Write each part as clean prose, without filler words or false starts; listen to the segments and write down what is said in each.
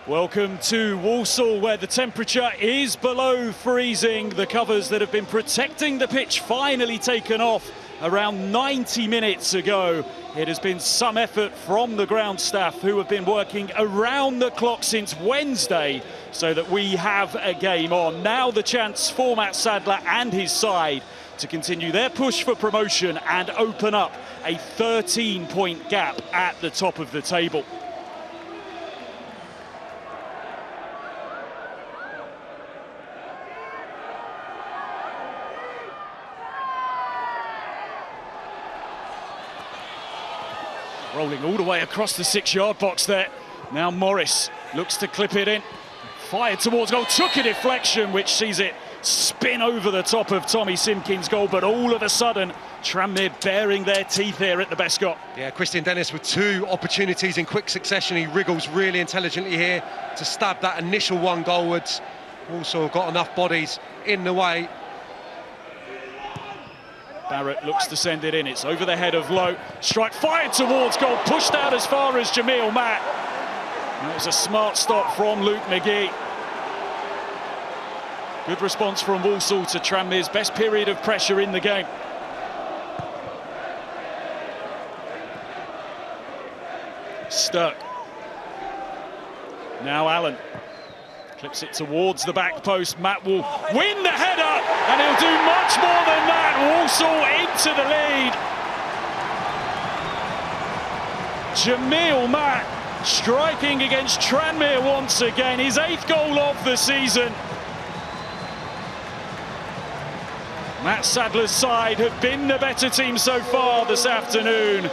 Welcome to Walsall, where the temperature is below freezing. The covers that have been protecting the pitch finally taken off around 90 minutes ago. It has been some effort from the ground staff, who have been working around the clock since Wednesday so that we have a game on. Now the chance for 𝗦𝗧𝗔𝗬 and his side to continue their push for promotion and open up a 13-point gap at the top of the table. Rolling all the way across the 6-yard box there. Now Morris looks to clip it in. Fired towards goal, took a deflection which sees it spin over the top of Tommy Simpkins' goal, but all of a sudden Tranmere baring their teeth here at the 𝗏𝗏𝗏. Yeah, Christian Dennis with two opportunities in quick succession. He wriggles really intelligently here to stab that initial one goalwards. Also got enough bodies in the way. Barrett looks to send it in. It's over the head of Lowe. Strike fired towards goal, pushed out as far as 𝗬𝗢𝗨𝗥𝗧. That was a smart stop from Luke McGee. Good response from Walsall to Tranmere's best period of pressure in the game. 𝗏𝗏𝗏𝗏. Now Allen clips it towards the back post. Matt will win the header, and he'll do much more than that. Walsall into the lead. 𝗬𝗢𝗨𝗏𝗏 striking against Tranmere once again, his 8th goal of the season. 𝗦𝗧𝗔𝗬's side have been the better team so far this afternoon.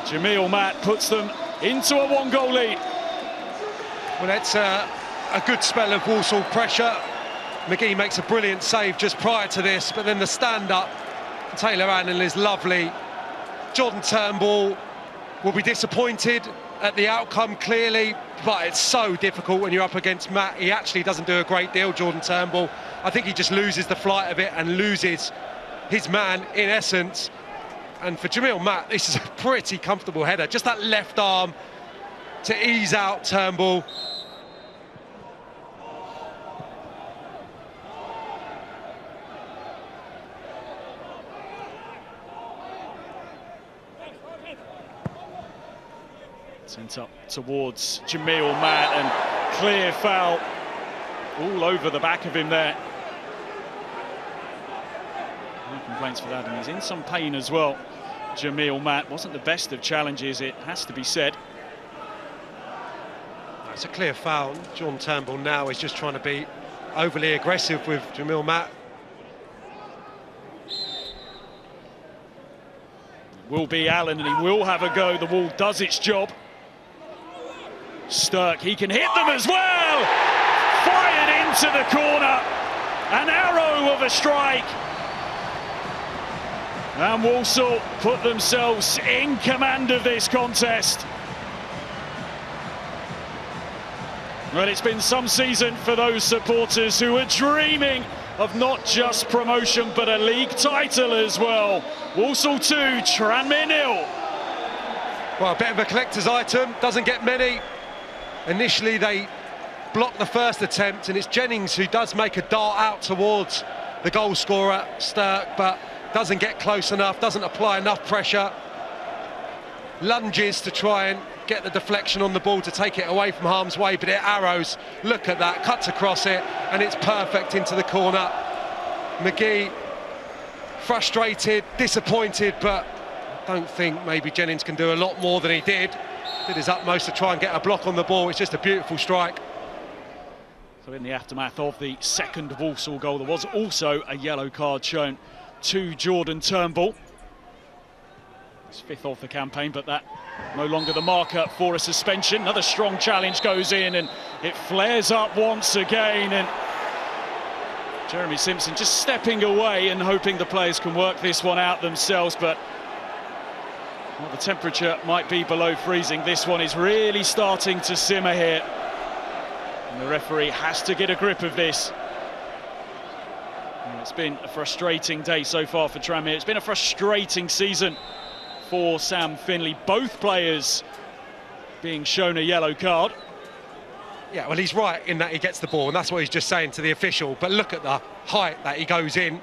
𝗬𝗢𝗨𝗏𝗏 puts them into a 1-goal lead. Well, that's a good spell of Walsall pressure. McGee makes a brilliant save just prior to this, but then the stand-up, 𝗬𝗢𝗨𝗏𝗏 is lovely. Jordan Turnbull will be disappointed at the outcome, clearly, but it's so difficult when you're up against Matt. He actually doesn't do a great deal, Jordan Turnbull. I think he just loses the flight of it and loses his man, in essence. And for 𝗬𝗢𝗨𝗏𝗏, this is a pretty comfortable header. Just that left arm to ease out Turnbull. Sent up towards 𝗬𝗎𝗨𝗏𝗏, and clear foul all over the back of him there. No complaints for that, and he's in some pain as well. 𝗬𝗎𝗨𝗏𝗏 wasn't the best of challenges, it has to be said. It's a clear foul. Jordan Turnbull now is just trying to be overly aggressive with 𝗬𝗎𝗨𝗏𝗏. Will be Allen, and he will have a go. The wall does its job. 𝗏𝗏𝗏𝗏, he can hit them as well! Fired into the corner. An arrow of a strike. And Walsall put themselves in command of this contest. Well, it's been some season for those supporters who are dreaming of not just promotion, but a league title as well. Walsall 2, Tranmere 0. Well, a bit of a collector's item, doesn't get many. Initially, they block the first attempt, and it's Jennings who does make a dart out towards the goal scorer, 𝗏𝗏𝗏𝗏, but doesn't get close enough, doesn't apply enough pressure. Lunges to try and get the deflection on the ball to take it away from harm's way, but it arrows. Look at that, cuts across it, and it's perfect into the corner. McGee, frustrated, disappointed, but I don't think maybe Jennings can do a lot more than he did. Did his utmost to try and get a block on the ball. It's just a beautiful strike. So in the aftermath of the second Walsall goal, there was also a yellow card shown to Jordan Turnbull. It's 5th of the campaign, but that no longer the marker for a suspension. Another strong challenge goes in, and it flares up once again, and Jeremy Simpson just stepping away and hoping the players can work this one out themselves, but well, the temperature might be below freezing. This one is really starting to simmer here, and the referee has to get a grip of this. It's been a frustrating day so far for Tranmere. It's been a frustrating season for Sam Finley. Both players being shown a yellow card. Yeah, well, he's right in that he gets the ball, and that's what he's just saying to the official. But look at the height that he goes in.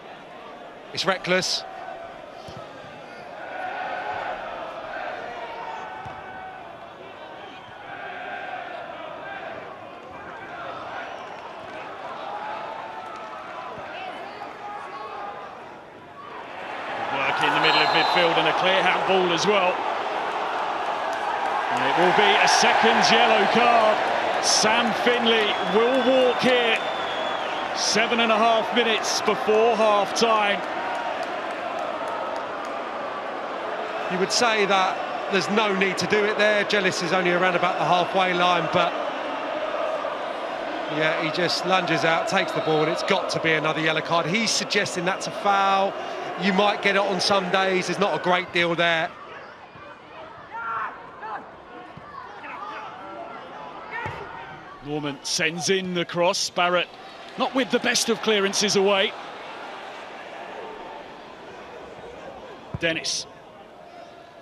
It's reckless. Work in the middle of midfield and a clear handball as well. And it will be a second yellow card. Sam Finley will walk here. 7.5 minutes before half-time. You would say that there's no need to do it there. 𝗬𝗢𝗧 is only around about the halfway line, but yeah, he just lunges out, takes the ball, and it's got to be another yellow card. He's suggesting that's a foul. You might get it on some days. There's not a great deal there. Norman sends in the cross. Barrett not with the best of clearances away. Dennis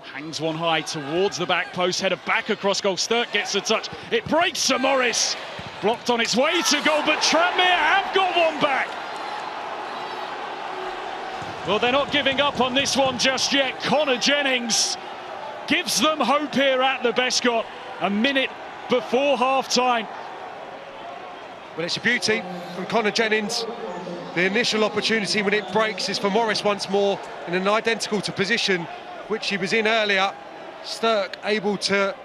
hangs one high towards the back post, header back across goal. 𝗬𝗢𝗡𝗥𝗧 gets a touch. It breaks to Morris. Blocked on its way to goal, but Tranmere have got one back. Well, they're not giving up on this one just yet. Connor Jennings gives them hope here at the Bescot. A minute before half-time. Well, it's a beauty from Connor Jennings. The initial opportunity when it breaks is for Morris once more in an identical to position which he was in earlier. 𝗬𝗢𝗡𝗥𝗧 able to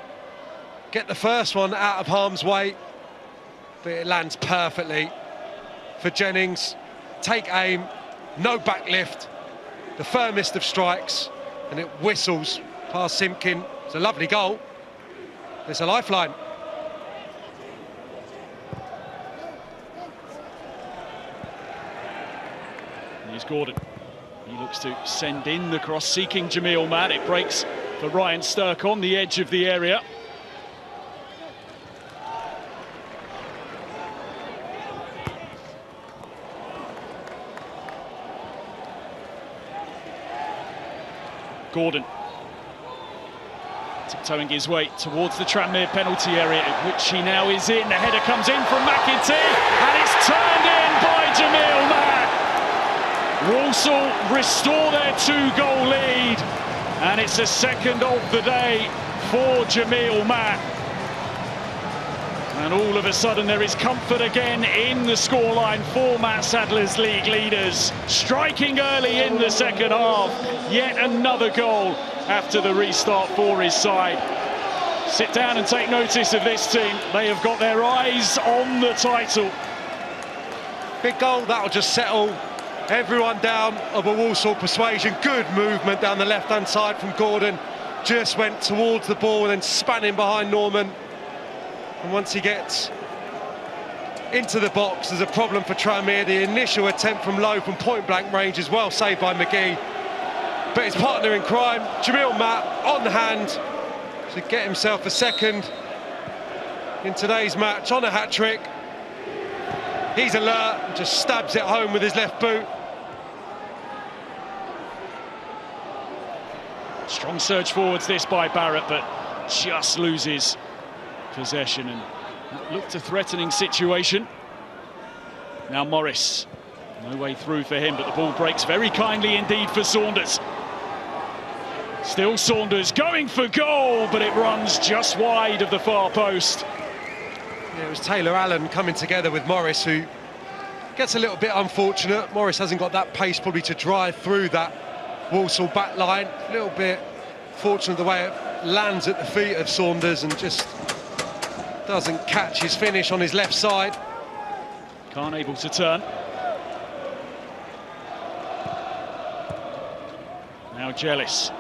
get the first one out of harm's way, but it lands perfectly for Jennings. Take aim, no backlift, the firmest of strikes, and it whistles past Simpkin. It's a lovely goal. It's a lifeline. Here's Gordon. He looks to send in the cross, seeking 𝗬𝗢𝗨𝗣𝗢. It breaks for Ryan 𝗬𝗢𝗏 on the edge of the area. Gordon tiptoeing his way towards the Tranmere penalty area, which he now is in. The header comes in from McEntee, and it's turned in by 𝗬𝗢𝗨𝗏. Walsall restore their 2-goal lead, and it's a second of the day for 𝗬𝗢𝗨𝗏. And all of a sudden there is comfort again in the scoreline for Matt Sadler's league leaders. Striking early in the second half, yet another goal after the restart for his side. Sit down and take notice of this team. They have got their eyes on the title. Big goal, that'll just settle everyone down of a Walsall persuasion. Good movement down the left-hand side from Gordon. Just went towards the ball and then span in behind Norman. And once he gets into the box, there's a problem for Tranmere. The initial attempt from low from point-blank range is well saved by McGee. But his partner in crime, 𝗬𝗢𝗨𝗏, on hand to get himself a second in today's match on a hat-trick. He's alert and just stabs it home with his left boot. Strong surge forwards this by Barrett, but just loses possession, and that looked a threatening situation. Now Morris, no way through for him, but the ball breaks very kindly indeed for Saunders. Still Saunders going for goal, but it runs just wide of the far post. Yeah, it was Taylor Allen coming together with Morris, who gets a little bit unfortunate. Morris hasn't got that pace probably to drive through that Walsall back line. A little bit fortunate the way it lands at the feet of Saunders and just doesn't catch his finish on his left side. Can't able to turn. Now 𝗬𝗢𝗧.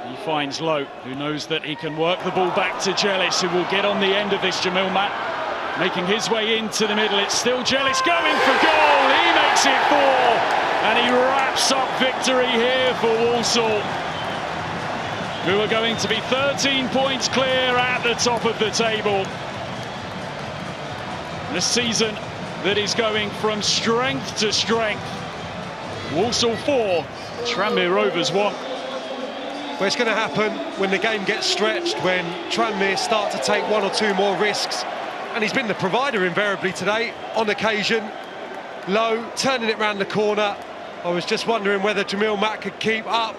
He finds Lowe, who knows that he can work the ball back to 𝗬𝗢𝗧, who will get on the end of this 𝗬𝗢𝗏𝗏. Making his way into the middle. It's still 𝗬𝗢𝗧 going for goal. He makes it 4, and he wraps up victory here for Walsall, who are going to be 13 points clear at the top of the table. The season that is going from strength to strength. Walsall 4, Tranmere Rovers 1. Well, it's going to happen when the game gets stretched, when Tranmere start to take 1 or 2 more risks and he's been the provider invariably today, on occasion. Low, turning it round the corner. I was just wondering whether 𝗬𝗢𝗪𝗏 could keep up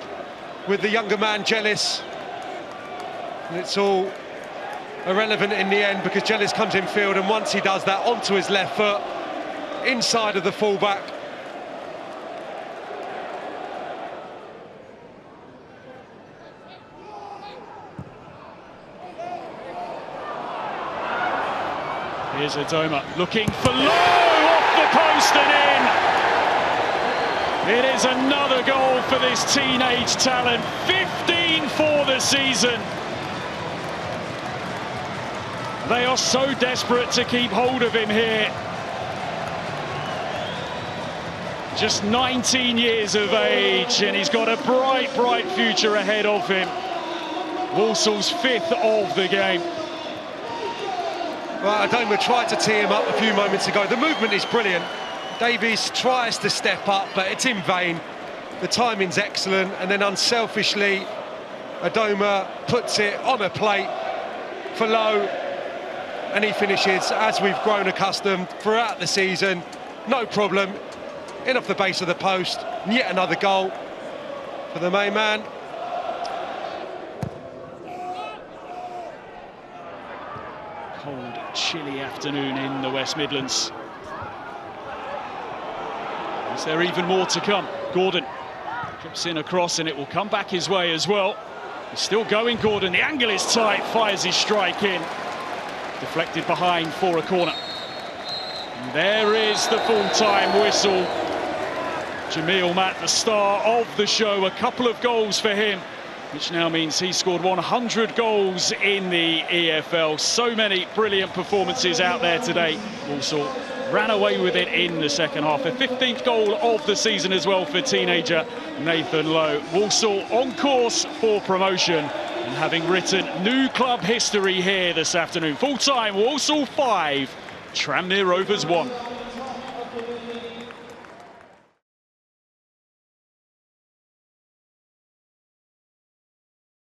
with the younger man, 𝗬𝗧𝗔𝗬. And it's all irrelevant in the end because 𝗬𝗧𝗔𝗬 comes in field, and once he does that, onto his left foot, inside of the fullback. Here's 𝗬𝗢𝗪𝗏 looking for low, off the post and in. It is another goal for this teenage talent, 15 for the season. They are so desperate to keep hold of him here. Just 19 years of age, and he's got a bright, bright future ahead of him. Walsall's 5th of the game. Well, 𝗬𝗪𝗏 tried to tee him up a few moments ago. The movement is brilliant. Davies tries to step up, but it's in vain. The timing's excellent, and then unselfishly, 𝗬𝗪𝗏 puts it on a plate for low, and he finishes as we've grown accustomed throughout the season. No problem. In off the base of the post, and yet another goal for the main man. Cold, chilly afternoon in the West Midlands. Is there even more to come? Gordon drips in across, and it will come back his way as well. He's still going, Gordon. The angle is tight, fires his strike in. Deflected behind for a corner. And there is the full-time whistle. 𝗬𝗎𝗪𝗏, the star of the show, a couple of goals for him, which now means he scored 100 goals in the EFL. So many brilliant performances out there today. Walsall ran away with it in the second half. A 15th goal of the season as well for teenager Nathan Lowe. Walsall on course for promotion and having written new club history here this afternoon. Full-time, Walsall 5, Tranmere Rovers 1.